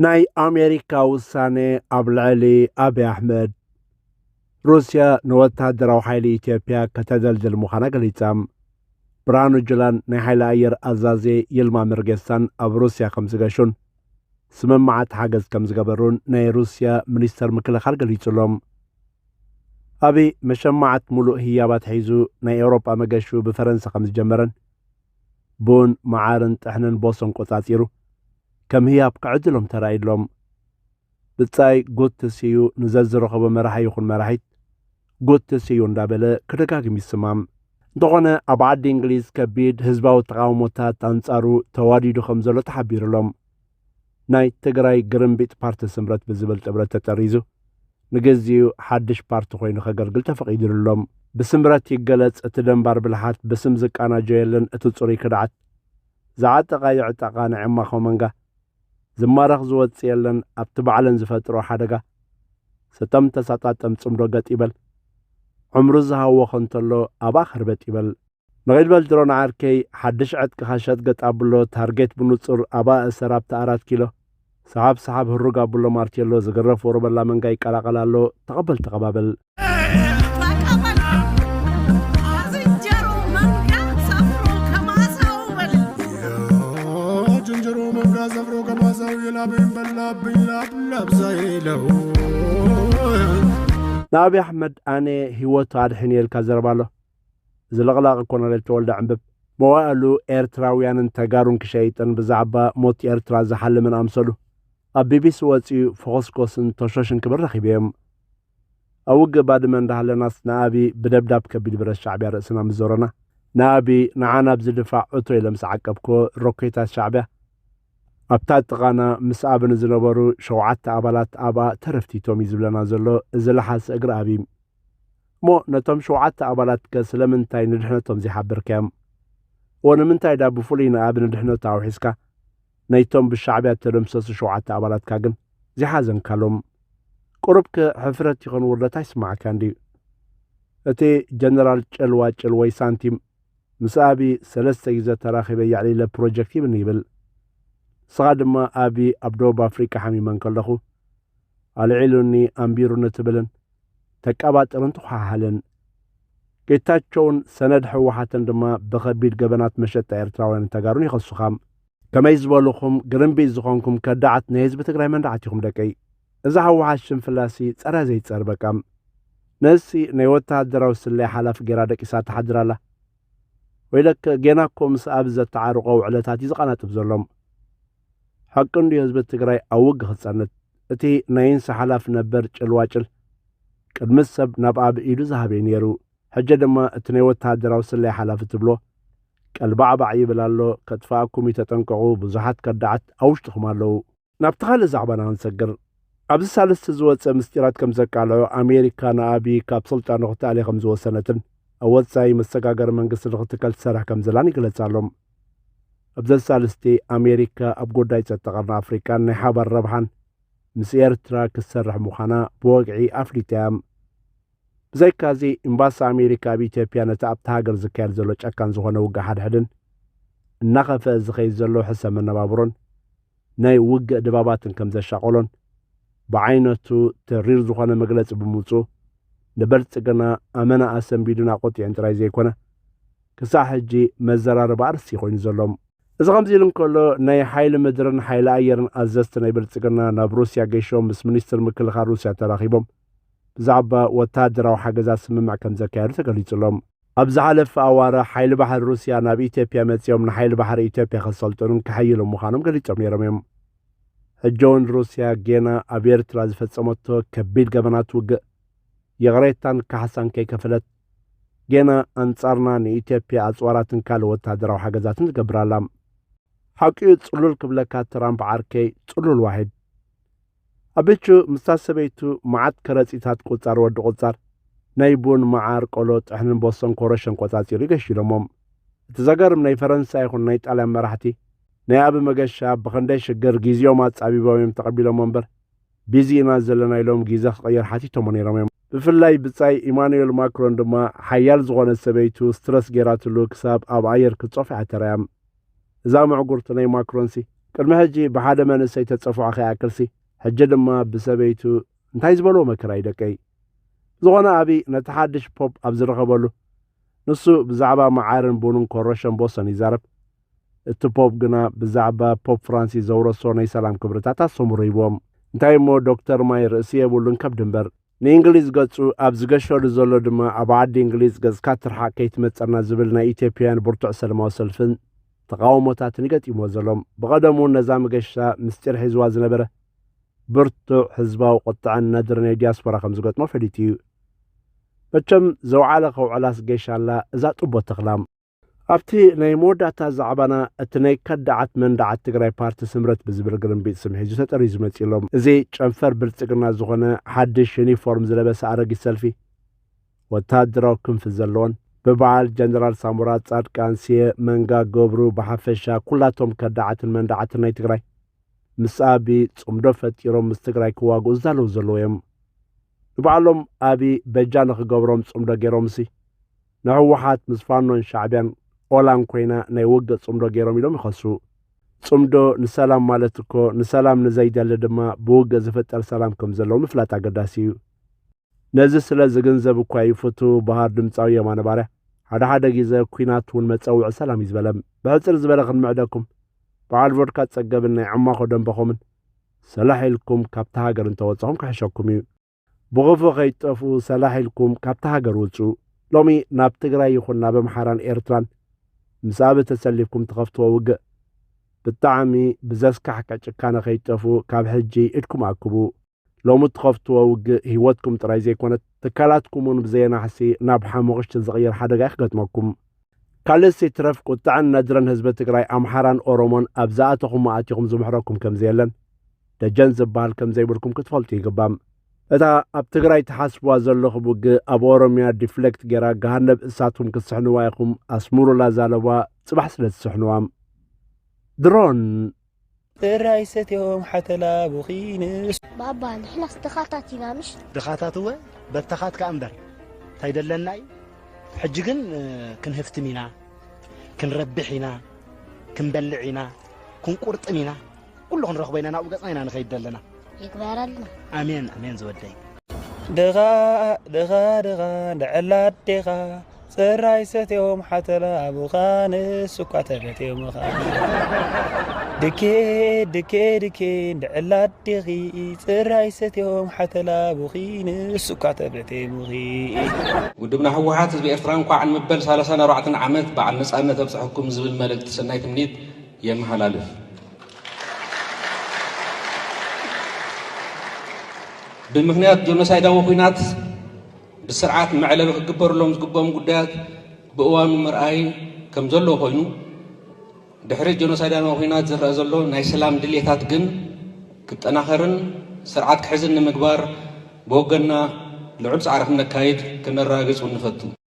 ናይ ኣሜሪካ ውሳኔ ኣብ ልዕሊ አብይ አሕመድ ሩስያ ንወታደራዊ ሓይሊ ኢትዮጵያ ከተደልድል ምዃና ገሊጻ ብርሃኑ ጁላን ናይ ሓይሊ ኣየር ኣዛዚ ይልማ መርጌሳን ኣብ ሩስያ ከም ዝገሹን ስምምዓት ሓገዝ ከም ዝገበሩን ናይ ሩስያ ሚኒስተር ምክልኻል ገሊጹሎም ኣብይ መሸማዓት ሙሉእ ህያባት ሒዙ ናይ ኤውሮጳ መገሹ ብፈረንሳ ከም ዝጀመረን ቡን መዓርን ጥሕንን ቦሶን ቆጻጺሩ ከም ህያብ ክዕድሎም ተራኢሎም ብጻይ ጉትስዩ ንዘዝረኸቦ መራሒ ይኹን መራሒት ጉትስዩ እንዳበለ ክደጋግም ይስማም እንተኾነ ኣብ ዓዲ እንግሊዝ ከቢድ ህዝባዊ ተቃውሞታት አንጻሩ ተዋዲዱ ከም ዘሎ ተሓቢሩሎም ናይ ትግራይ ግርምቢጥ ፓርቲ ስምረት ብዝብል ጥብረት ተጠሪዙ ንግዚኡ ሓድሽ ፓርቲ ኮይኑ ከገልግል ተፈቒዱሎም ብስምረት ይገለጽ እቲ ደንባር ብልሓት ብስም ዝቃናጀየለን እቲ ጽሩይ ክድዓት ዝዓጠቓ ይዕጠቓ ንዕማኸ መንጋ ዝማረኽ ዝወፅእ የለን ኣብቲ በዕለን ዝፈጥሮ ሓደጋ ሰጠም ተሳጣጠም ጽምዶ ገጥ ይበል ዕምሩ ዝሃወኸ እንተሎ ኣባ ኸርበጥ ይበል ንኺድበል ድሮን ዓርከይ ሓድሽ ዕጥቂ ኸሸጥ ገጥ ኣብሎ ታርጌት ብንጹር ኣባ እሰር ኣብቲ 4 ኪሎ ሰሓብ ህሩግ ኣብሎ ማርቴሎ ዝገረፍ ወሮበላ መንጋ ይቀላቀል ኣሎ ተቐበል ተቐባበል نابي أحمد أنا هوت عادحين يلكازربالو زلغلاق كوناليل تولد عنبب موالو إيرتراويان تجارون كشيطان بزعبا موت إيرترا زحل من أمثله أبيبيس واتي فوسكوسن توشوشن كبر رخيبهم أوج بعد من ده لناس نابي بدبدب كبير برا الشعبية رأسنا مزورنا نابي نعنا بزدفع أطوي لمس عقبكو روكيتا الشعبية أبتاد تغانا مسابن زنبارو شوعات أبالات أبا ترفتي تومي زبلنا زلو زلحاس أقر أبيم مو نتوم شوعات أبالات كسلمنتاي ندحنتهم زي حبر كام ونمنتاي دابو فولينا أبن ندحنو تاو حسكا نيتوم بالشعبية ترمسوس شوعات أبالات كاقن زي حازن كالوم قربك حفرت يغن وردتا يسمع كاندي اتي جنرال چلوي سانتيم مسابي سلسة يزا تراخي بيعلي لبروجكتي بنيبل صادما أبي أبدو بأفريقيا حمي من كلخو العلوني أمبيرو نتبلن تكابات رنتو حاهلن كيتاتشون سند حوحاتن دما بخبيد قبنات مشتا إرتراوين تقارون يخصو خام كما يزبالوخم قرنبي زخونكم كدعت نيز بتقرأي من دعاتيكم دكي إذا حوحات شنفلاسي تسرازي تسربكام نسي نيوتا دراوس اللي حالا في قرادك إسات حدرالا ويلك جيناكم سأبزة تعارقو وعلتاتي زقانات بزرلهم حقن دي حزب التقرأي أوج خصانت اتي ناين سحلاف نبر چلواچل قدم السب نبقى بإيدو زهابين يرو حجة دما اتنيوت هادراو سلي حلاف تبلو كالبع بعي بلالو كتفاكم يتتنقعو بزحات كدعت أوشتخمالو نبتخال زعبانا هنسقر عبد السالس تزوات مستيرات كم زكالو أمريكا نابي كاب سلطان نغتا علي 5 سنة أول ساي مستقاقر من قصر نغتكال سرح كم زلاني قلتسالهم أبزل سالستي أمريكا أبقوداي تتغرنا أفريكان نحابر ربحان مس إيرترا كسرح مخانا بوقعي أفريتام بزي كازي إمباسا أمريكا بيتيبيا نتأب تاقر زكال زلو چاكان زخونا وقع حد حدن النقف زخي زلو حسا من نبابرون ناي وقع دباباتن كم زي شاقولون بعينتو ترير زخونا مقلت بموتو نبرت سقنا أمنا أسن بيدنا قوتي انتراي زيكونا كساحجي مزرار بارسي خوين زلوم إذا غمزيلن كله ناي حيل مدرن حيل أيرن أزست ناي بلتسقنا ناب روسيا جيشوم بس منيستر مكلخا روسيا تراخيبهم زعبا وتادرا وحاجزا سممع كم زكاير تقليتلهم أبزعلف أوارا حيل بحر روسيا ناب إيتيبيا متيوم نحيل بحر إيتيبيا خسلتون كحيلهم مخانم قليتهم يرميهم هجون روسيا جينا أبير تراز فتسموتو كبيد قبنات وق يغريتان كحسان كي كفلت جينا أنصارنا نإيتيبيا أصواراتن كالو وتادرا وحاجزاتن تقبرالام حقيقة تصلول كبلكات ترامب عاركي تصلول واحد أبيتشو مستاسبيتو معاد كراتيتات قوتار ود قوتار نايبون معار قولوت احنا بوصن كورشن قوتاتي ريقشي لموم تزاقر مناي فرنسا يخون نايت على مراحتي ناياب مقاشا بخندي شقر جيزيو مات عبيباويم تقبيلو منبر بيزي نازلنا يلوم جيزاق غير حاتي توماني رميم بفلاي بتاي إيمانويل ماكرون دما حيال زغون السبيتو سترس جيراتلو كساب أب عير كتصوفي عترام زامع قرطناي ماكرونسي ቅድሚ ሕጂ ብሓደ መንእሰይ ተጸፍዖ ኸይኣክልሲ ሕጂ ድማ ብሰበይቱ እንታይ ዝበልዎ መከራ ይደቀይ ዝኾነ ኣብዪ ነቲ ሓድሽ ፖፕ ኣብ ዝረኸበሉ ንሱ ብዛዕባ መዓርን ቡንን ኮረሸን ቦሰን ይዛረብ እቲ ፖፕ ግና ብዛዕባ ፖፕ ፍራንሲስ ዘውረሶ ናይ ሰላም ክብርታት ኣሰምሩ ይቦም እንታይ እሞ ዶክተር ማይ ርእሲ የብሉን ከብዲ እምበር ንእንግሊዝ ገጹ ኣብ ዝገሸሉ ዘሎ ድማ ኣብ ዓዲ እንግሊዝ ገጽካ ትርሓቅ ከይትመጸና ዝብል ናይ ኢትዮጵያን ብርቱዕ ሰላማዊ ሰልፍን ተቃውሞታትን ይገጢሞ ዘሎም ብቐደሙ ነዛ መገሻ ምስጢር ሒዝዋ ዝነበረ ብርቱዕ ህዝባዊ ቁጥዕን ነድሪ ናይ ዲያስፖራ ከም ዝገጥሞ ፈሊጡ እዩ መቸም ዘውዓለ ከውዕላስ ገሻላ እዛ ጥቦት ተኽላም ኣብቲ ናይ መወዳእታ ዛዕባና እቲ ናይ ከዳዓት መንዳዓት ትግራይ ፓርቲ ስምረት ብዝብል ግርንቢጥ ስም ሒዙ ተጠሪዙ መጺሎም እዚ ጨንፈር ብልጽግና ዝኾነ ሓድሽ ዩኒፎርም ዝለበሰ ኣረጊት ሰልፊ ወታደራዊ ክንፊ ዘለዎን በበዓል ጀነራል ሳሙራ ጻድቃን ስየ መንጋ ገብሩ ብሓፈሻ ኩላቶም ከዳዓትን መንዳዓትን ናይ ትግራይ ምስ ኣቢ ጽምዶ ፈጢሮም ምስ ትግራይ ክዋግኡ ዝዳለዉ ዘለዉ እዮም ንባዕሎም ኣቢ በጃ ንኽገብሮም ጽምዶ ገይሮምሲ ንሕወሓት ምስ ፋኖን ሻዕብያን ኦላን ኮይና ናይ ውግእ ጽምዶ ገይሮም ኢሎም ይኸሱ ጽምዶ ንሰላም ማለት እኮ ንሰላም ንዘይደሊ ድማ ብውግእ ዝፍጠር ሰላም ከም ዘለዎ ምፍላጥ ኣገዳሲ እዩ ነዚ ስለ ዝግንዘብ እኳ ይፍቱ ባህር ድምፃዊ የማነ ባርያ ሓደ ግዜ ኩናት እውን መፀውዒ ሰላም እዩ ዝበለም ብሕፅር ዝበለ ክንምዕደኩም በዓል ቮድካ ፀገብን ናይ ዕማኾ ደንበኾምን ሰላሕ ኢልኩም ካብቲ ሃገር እንተወፅኹም ክሕሸኩም እዩ ብغፉ ከይጠፉ ሰላሕ ኢልኩም ካብቲ ሃገር ውፁ ሎሚ ናብ ትግራይ ይኹን ናብ ኣምሓራን ኤርትራን ምስ ኣብ ተሰሊፍኩም ትኸፍትዎ ውግእ ብጣዕሚ ብዘስካሕከ ጭካነ ከይጠፉ ካብ ሕጂ ኢድኩም ኣክቡ ሎሚ ትኸፍትዎ ውግእ ህይወትኩም ጥራይ ዘይኮነት ትካላትኩም እውን ብዘየናሕሲ ናብ ሓሙቕሽቲ ዝቕይር ሓደጋ ይክገጥመኩም ካልሲ ትረፍ ቁጣዕን ነድረን ህዝቢ ትግራይ ኣምሓራን ኦሮሞን ኣብ ዝኣተኹም ኣትኹም ዝምሕረኩም ከም ዘየለን ደጀን ዝበሃል ከም ዘይብልኩም ክትፈልጡ ይግባም እታ ኣብ ትግራይ ተሓስብዋ ዘለኹም ውግእ ኣብ ኦሮምያ ዲፍሌክት ጌራ ገሃነብ እሳትኩም ክስሕንዋ ኢኹም ኣስሙሩላ ዛለባ ጽባሕ ስለ ዝስሕንዋም ድሮን ጥራይ ሰትዮም ሓተላ ቡኺንስ ባባ ንሕናስ ድኻታት ኢና ምሽ ድኻታት እወ በተኻትካ እምበር ታይደለናይ ሕጂ ግን ክንህፍትም ኢና ክንረብሕ ኢና ክንበልዕ ኢና ክንቁርጥም ኢና ኩሉ ክንረኽቦ ኢና ናብኡ ገጽና ኢና ንኸይድ ዘለና ይግበረልና ኣሜን ኣሜን ዝወደይ ድኻ ንዕላ ኣዴኻ ጽራይ ሰትዮም ሓተላ ቡኻንስ እኳ ተበትዮም ኻ ድኬ ንዕላ ኣዴኺ ጽራይ ሰትዮም ሓተላ ቡኺንስ እኳ ተበትዮም ኺ ውድብና ሕወሓት ህዝቢ ኤርትራ እንኳዕ ንመበል 34 ዓመት በዓል ነጻነት ኣብፅሐኩም ዝብል መልእክቲ ሰናይ ትምኒት የመሓላልፍ ብምክንያት ጆኖሳይዳዊ ኩናት ብስርዓት መዕለል ክግበረሎም ዝግበኦም ጉዳያት ብእዋኑ ምርኣይ ከም ዘሎ ኮይኑ ድሕሪ ጆኖሳይዳዊ ኩናት ዝረአ ዘሎ ናይ ሰላም ድሌታት ግን ክጠናኸርን ስርዓት ክሕዝን ንምግባር ብወገንና ልዑል ፃዕሪ ክነካይድ ክነራግፅ ንፈቱ